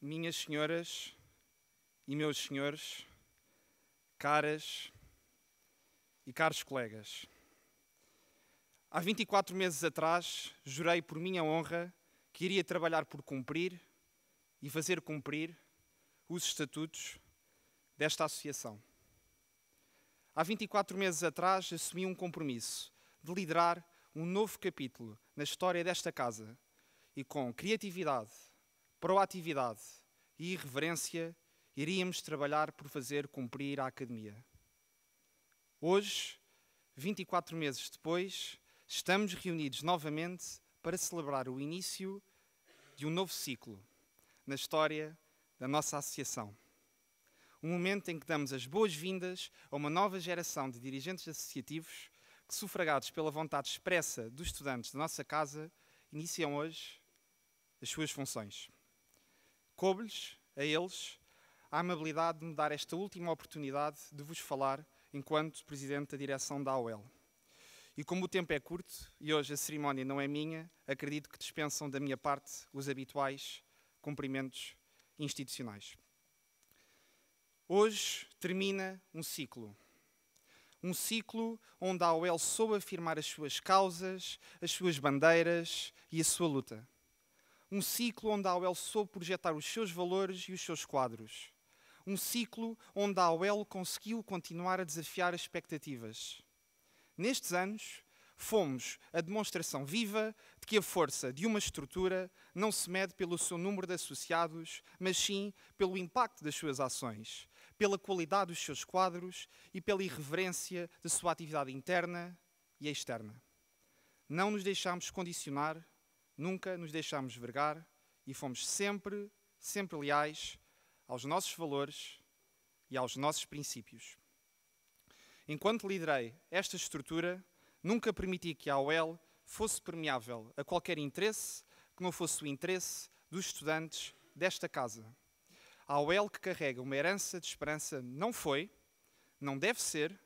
Minhas senhoras e meus senhores, caras e caros colegas, há 24 meses atrás, jurei por minha honra que iria trabalhar por cumprir e fazer cumprir os estatutos desta associação. Há 24 meses atrás, assumi um compromisso de liderar um novo capítulo na história desta casa e com criatividade, proatividade e irreverência iríamos trabalhar por fazer cumprir a Academia. Hoje, 24 meses depois, estamos reunidos novamente para celebrar o início de um novo ciclo na história da nossa associação. Um momento em que damos as boas-vindas a uma nova geração de dirigentes associativos que, sufragados pela vontade expressa dos estudantes da nossa casa, iniciam hoje as suas funções. Coube-lhes, a eles, a amabilidade de me dar esta última oportunidade de vos falar enquanto Presidente da Direção da AOL. E como o tempo é curto e hoje a cerimónia não é minha, acredito que dispensam da minha parte os habituais cumprimentos institucionais. Hoje termina um ciclo. Um ciclo onde a AOL soube afirmar as suas causas, as suas bandeiras e a sua luta. Um ciclo onde a AOL soube projetar os seus valores e os seus quadros. Um ciclo onde a AOL conseguiu continuar a desafiar as expectativas. Nestes anos, fomos a demonstração viva de que a força de uma estrutura não se mede pelo seu número de associados, mas sim pelo impacto das suas ações, pela qualidade dos seus quadros e pela irreverência da sua atividade interna e externa. Não nos deixámos condicionar, nunca nos deixámos vergar e fomos sempre leais aos nossos valores e aos nossos princípios. Enquanto liderei esta estrutura, nunca permiti que a AOL fosse permeável a qualquer interesse que não fosse o interesse dos estudantes desta casa. A AOL que carrega uma herança de esperança não foi, não deve ser,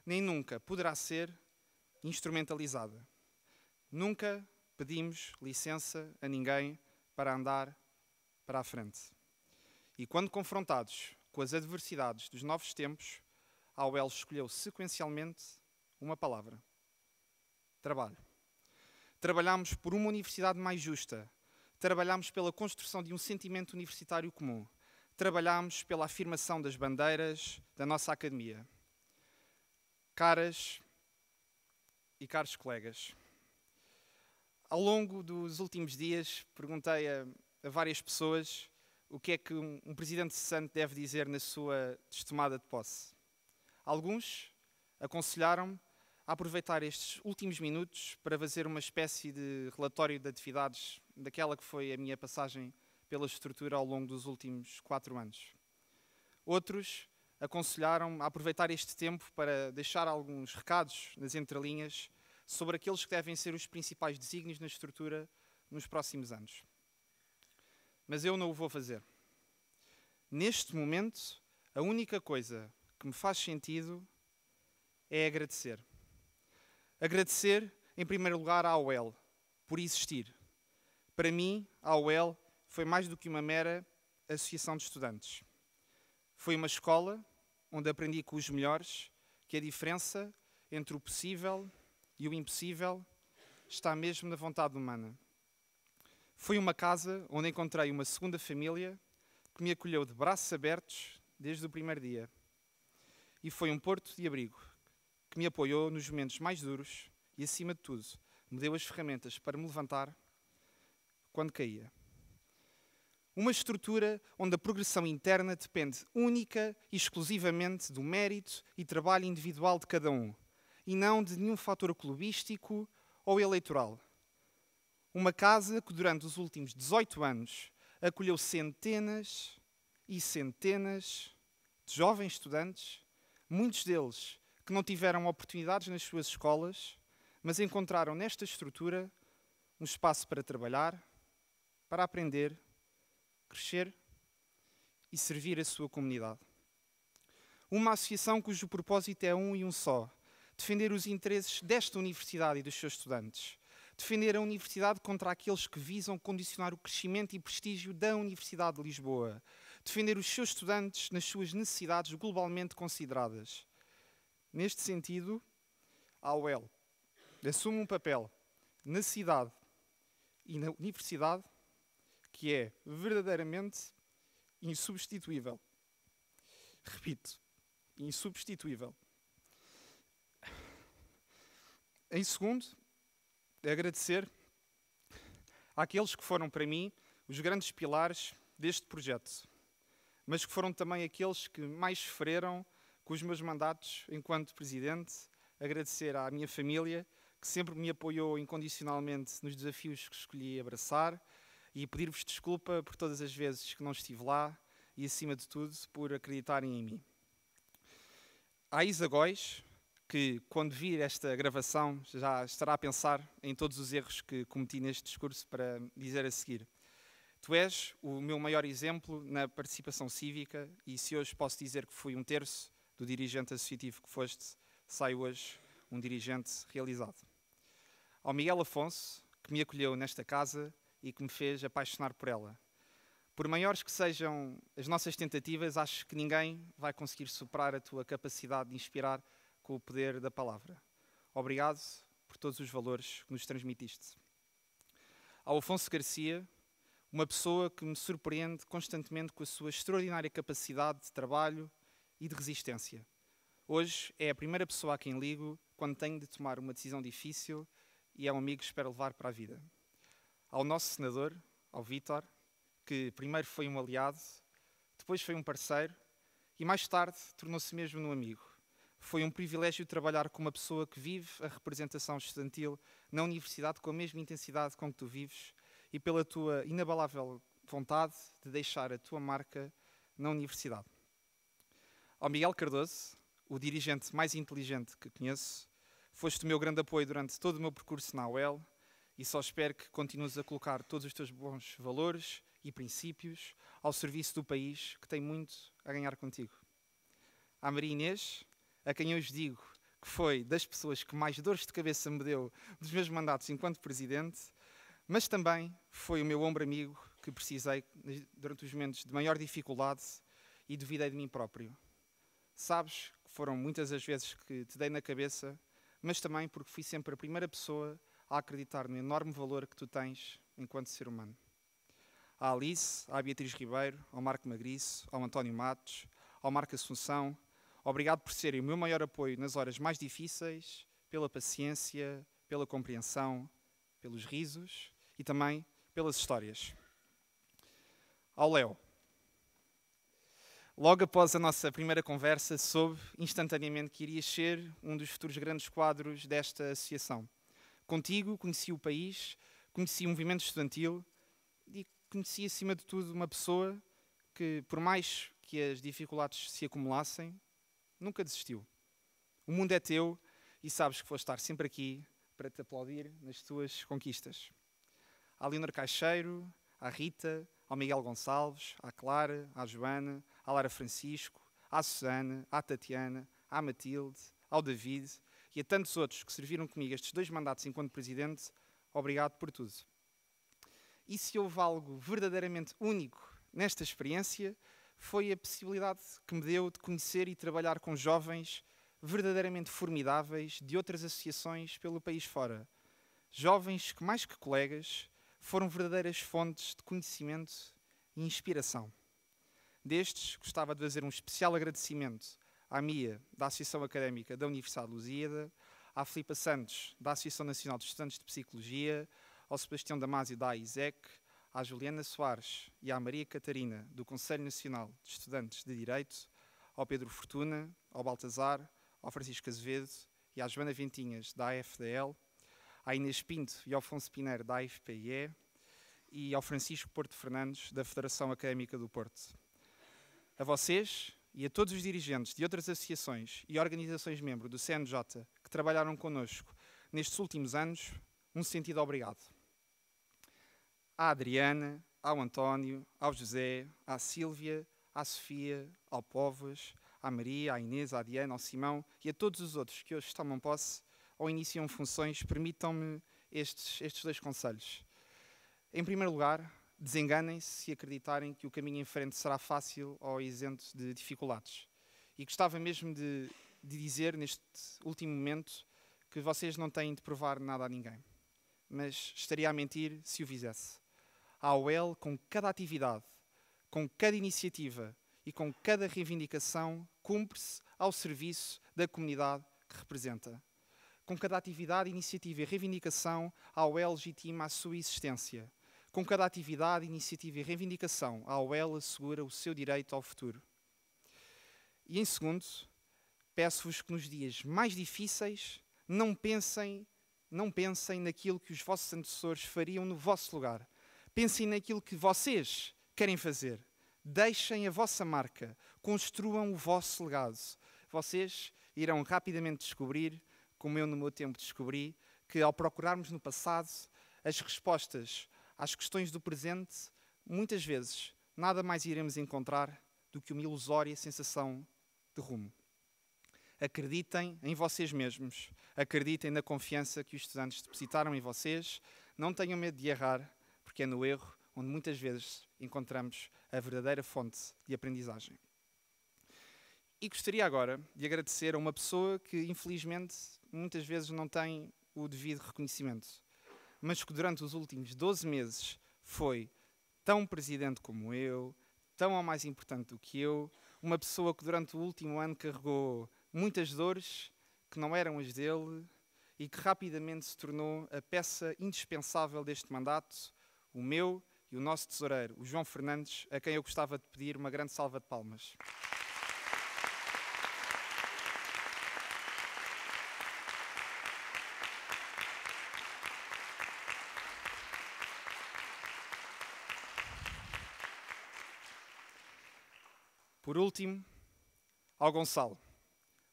nem nunca poderá ser instrumentalizada. Nunca pedimos licença a ninguém para andar para a frente. E quando confrontados com as adversidades dos novos tempos, a AOL escolheu sequencialmente uma palavra: trabalho. Trabalhámos por uma universidade mais justa. Trabalhámos pela construção de um sentimento universitário comum. Trabalhámos pela afirmação das bandeiras da nossa academia. Caras e caros colegas, ao longo dos últimos dias perguntei a várias pessoas o que é que um presidente cessante deve dizer na sua tomada de posse. Alguns aconselharam-me a aproveitar estes últimos minutos para fazer uma espécie de relatório de atividades daquela que foi a minha passagem pela estrutura ao longo dos últimos 4 anos. Outros aconselharam-me a aproveitar este tempo para deixar alguns recados nas entrelinhas sobre aqueles que devem ser os principais desígnios na estrutura nos próximos anos. Mas eu não o vou fazer. Neste momento, a única coisa que me faz sentido é agradecer. Agradecer, em primeiro lugar, à AOL por existir. Para mim, a AOL foi mais do que uma mera associação de estudantes. Foi uma escola onde aprendi com os melhores que a diferença entre o possível e o impossível está mesmo na vontade humana. Foi uma casa onde encontrei uma segunda família que me acolheu de braços abertos desde o primeiro dia. E foi um porto de abrigo que me apoiou nos momentos mais duros e, acima de tudo, me deu as ferramentas para me levantar quando caía. Uma estrutura onde a progressão interna depende única e exclusivamente do mérito e trabalho individual de cada um, e não de nenhum fator clubístico ou eleitoral. Uma casa que durante os últimos 18 anos acolheu centenas e centenas de jovens estudantes, muitos deles que não tiveram oportunidades nas suas escolas, mas encontraram nesta estrutura um espaço para trabalhar, para aprender, crescer e servir a sua comunidade. Uma associação cujo propósito é um e um só: defender os interesses desta universidade e dos seus estudantes. Defender a universidade contra aqueles que visam condicionar o crescimento e prestígio da Universidade de Lisboa. Defender os seus estudantes nas suas necessidades globalmente consideradas. Neste sentido, a UEL assume um papel na cidade e na universidade que é verdadeiramente insubstituível. Repito, insubstituível. Em segundo, agradecer àqueles que foram para mim os grandes pilares deste projeto, mas que foram também aqueles que mais sofreram com os meus mandatos enquanto presidente. Agradecer à minha família, que sempre me apoiou incondicionalmente nos desafios que escolhi abraçar, e pedir-vos desculpa por todas as vezes que não estive lá e, acima de tudo, por acreditarem em mim. À Isa Góis, que quando vir esta gravação já estará a pensar em todos os erros que cometi neste discurso para dizer a seguir. Tu és o meu maior exemplo na participação cívica e se hoje posso dizer que fui um terço do dirigente associativo que foste, sai hoje um dirigente realizado. Ao Miguel Afonso, que me acolheu nesta casa e que me fez apaixonar por ela. Por maiores que sejam as nossas tentativas, acho que ninguém vai conseguir superar a tua capacidade de inspirar com o poder da palavra. Obrigado por todos os valores que nos transmitiste. Ao Afonso Garcia, uma pessoa que me surpreende constantemente com a sua extraordinária capacidade de trabalho e de resistência. Hoje é a primeira pessoa a quem ligo quando tenho de tomar uma decisão difícil e é um amigo que espero levar para a vida. Ao nosso senador, ao Vítor, que primeiro foi um aliado, depois foi um parceiro e mais tarde tornou-se mesmo um amigo. Foi um privilégio trabalhar com uma pessoa que vive a representação estudantil na universidade com a mesma intensidade com que tu vives e pela tua inabalável vontade de deixar a tua marca na universidade. Ao Miguel Cardoso, o dirigente mais inteligente que conheço, foste o meu grande apoio durante todo o meu percurso na UEL e só espero que continues a colocar todos os teus bons valores e princípios ao serviço do país, que tem muito a ganhar contigo. À Maria Inês, a quem eu digo que foi das pessoas que mais dores de cabeça me deu dos meus mandatos enquanto presidente, mas também foi o meu ombro amigo que precisei durante os momentos de maior dificuldade e duvidei de mim próprio. Sabes que foram muitas as vezes que te dei na cabeça, mas também porque fui sempre a primeira pessoa a acreditar no enorme valor que tu tens enquanto ser humano. À Alice, à Beatriz Ribeiro, ao Marco Magriço, ao António Matos, ao Marco Assunção, obrigado por serem o meu maior apoio nas horas mais difíceis, pela paciência, pela compreensão, pelos risos e também pelas histórias. Ao Léo. Logo após a nossa primeira conversa, soube instantaneamente que irias ser um dos futuros grandes quadros desta associação. Contigo conheci o país, conheci o movimento estudantil e conheci, acima de tudo, uma pessoa que, por mais que as dificuldades se acumulassem, nunca desistiu. O mundo é teu e sabes que vou estar sempre aqui para te aplaudir nas tuas conquistas. À Leonor Caixeiro, à Rita, ao Miguel Gonçalves, à Clara, à Joana, à Lara Francisco, à Susana, à Tatiana, à Matilde, ao David e a tantos outros que serviram comigo estes 2 mandatos enquanto presidente, obrigado por tudo. E se houve algo verdadeiramente único nesta experiência, foi a possibilidade que me deu de conhecer e trabalhar com jovens verdadeiramente formidáveis de outras associações pelo país fora. Jovens que, mais que colegas, foram verdadeiras fontes de conhecimento e inspiração. Destes, gostava de fazer um especial agradecimento à Mia, da Associação Académica da Universidade de Lusíada, à Filipa Santos, da Associação Nacional de Estudantes de Psicologia, ao Sebastião Damasio, da AISEC, à Juliana Soares e à Maria Catarina, do Conselho Nacional de Estudantes de Direito, ao Pedro Fortuna, ao Baltazar, ao Francisco Azevedo e à Joana Ventinhas, da AFDL, à Inês Pinto e ao Afonso Pinheiro, da AFPIE, e ao Francisco Porto Fernandes, da Federação Académica do Porto. A vocês e a todos os dirigentes de outras associações e organizações membros do CNJ que trabalharam connosco nestes últimos anos, um sentido obrigado. À Adriana, ao António, ao José, à Sílvia, à Sofia, ao Povas, à Maria, à Inês, à Diana, ao Simão e a todos os outros que hoje tomam posse ou iniciam funções, permitam-me estes dois conselhos. Em primeiro lugar, desenganem-se se acreditarem que o caminho em frente será fácil ou isento de dificuldades. E gostava mesmo de dizer, neste último momento, que vocês não têm de provar nada a ninguém. Mas estaria a mentir se o fizesse. A AOL, com cada atividade, com cada iniciativa e com cada reivindicação, cumpre-se ao serviço da comunidade que representa. Com cada atividade, iniciativa e reivindicação, a AOL legitima a sua existência. Com cada atividade, iniciativa e reivindicação, a AOL assegura o seu direito ao futuro. E em segundo, peço-vos que nos dias mais difíceis não pensem naquilo que os vossos antecessores fariam no vosso lugar. Pensem naquilo que vocês querem fazer. Deixem a vossa marca. Construam o vosso legado. Vocês irão rapidamente descobrir, como eu no meu tempo descobri, que ao procurarmos no passado as respostas às questões do presente, muitas vezes nada mais iremos encontrar do que uma ilusória sensação de rumo. Acreditem em vocês mesmos. Acreditem na confiança que os estudantes depositaram em vocês. Não tenham medo de errar, porque é no erro onde muitas vezes encontramos a verdadeira fonte de aprendizagem. E gostaria agora de agradecer a uma pessoa que, infelizmente, muitas vezes não tem o devido reconhecimento, mas que durante os últimos 12 meses foi tão presidente como eu, tão ou mais importante do que eu, uma pessoa que durante o último ano carregou muitas dores que não eram as dele e que rapidamente se tornou a peça indispensável deste mandato, o meu e o nosso tesoureiro, o João Fernandes, a quem eu gostava de pedir uma grande salva de palmas. Por último, ao Gonçalo,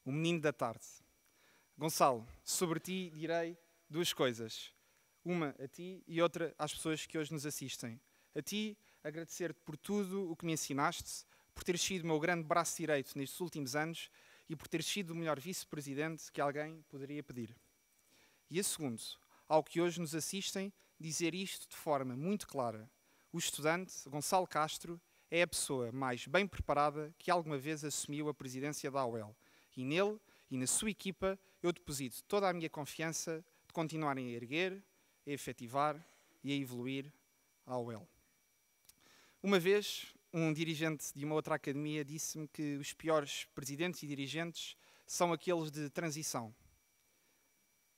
o menino da tarde. Gonçalo, sobre ti direi duas coisas. Uma a ti e outra às pessoas que hoje nos assistem. A ti, agradecer-te por tudo o que me ensinaste, por teres sido o meu grande braço direito nestes últimos anos e por teres sido o melhor vice-presidente que alguém poderia pedir. E a segundo, ao que hoje nos assistem, dizer isto de forma muito clara. O estudante, Gonçalo Castro, é a pessoa mais bem preparada que alguma vez assumiu a presidência da AOL. E nele e na sua equipa eu deposito toda a minha confiança de continuarem a erguer, a efetivar e a evoluir a AOL. Uma vez, um dirigente de uma outra academia disse-me que os piores presidentes e dirigentes são aqueles de transição.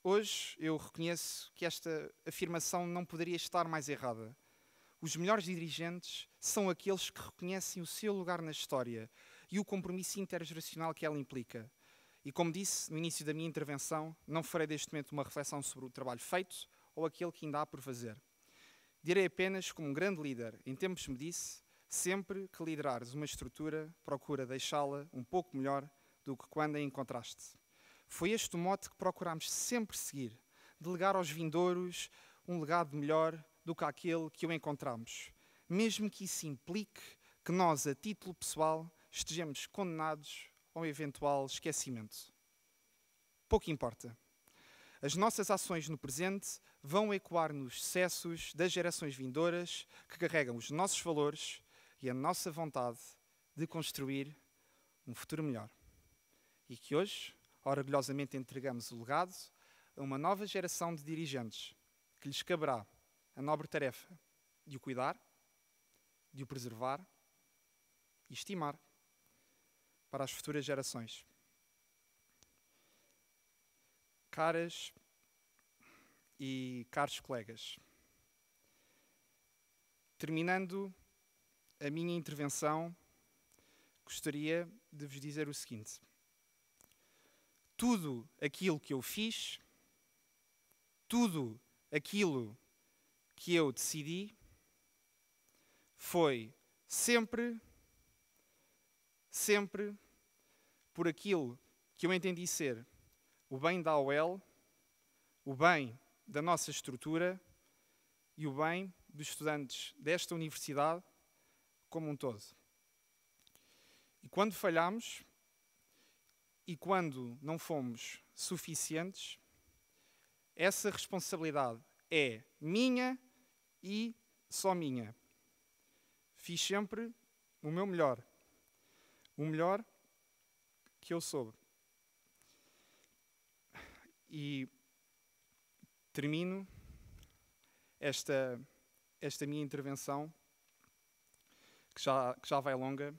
Hoje eu reconheço que esta afirmação não poderia estar mais errada. Os melhores dirigentes são aqueles que reconhecem o seu lugar na história e o compromisso intergeracional que ela implica. E como disse no início da minha intervenção, não farei deste momento uma reflexão sobre o trabalho feito ou aquele que ainda há por fazer. Direi apenas como um grande líder, em tempos me disse, sempre que liderares uma estrutura, procura deixá-la um pouco melhor do que quando a encontraste. Foi este o mote que procurámos sempre seguir, delegar aos vindouros um legado melhor do que aquele que o encontramos, mesmo que isso implique que nós, a título pessoal, estejamos condenados ao eventual esquecimento. Pouco importa. As nossas ações no presente vão ecoar nos sucessos das gerações vindouras que carregam os nossos valores e a nossa vontade de construir um futuro melhor. E que hoje, orgulhosamente, entregamos o legado a uma nova geração de dirigentes que lhes caberá a nobre tarefa de o cuidar, de o preservar e estimar para as futuras gerações. Caras e caros colegas, terminando a minha intervenção, gostaria de vos dizer o seguinte. Tudo aquilo que eu fiz, tudo aquilo que eu decidi, foi sempre por aquilo que eu entendi ser o bem da AOL, o bem da nossa estrutura e o bem dos estudantes desta universidade como um todo. E quando falhamos e quando não fomos suficientes, essa responsabilidade é minha e só minha. Fiz sempre o meu melhor. O melhor que eu soube. E termino esta minha intervenção, que já vai longa,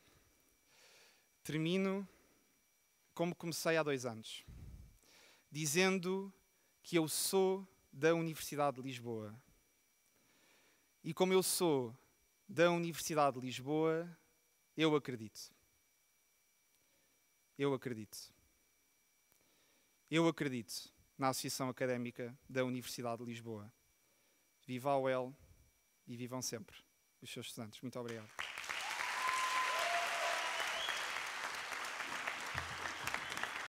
termino como comecei há 2 anos, dizendo que eu sou da Universidade de Lisboa. E como eu sou da Universidade de Lisboa, eu acredito. Eu acredito. Eu acredito na Associação Académica da Universidade de Lisboa. Viva a UEL e vivam sempre os seus estudantes. Muito obrigado.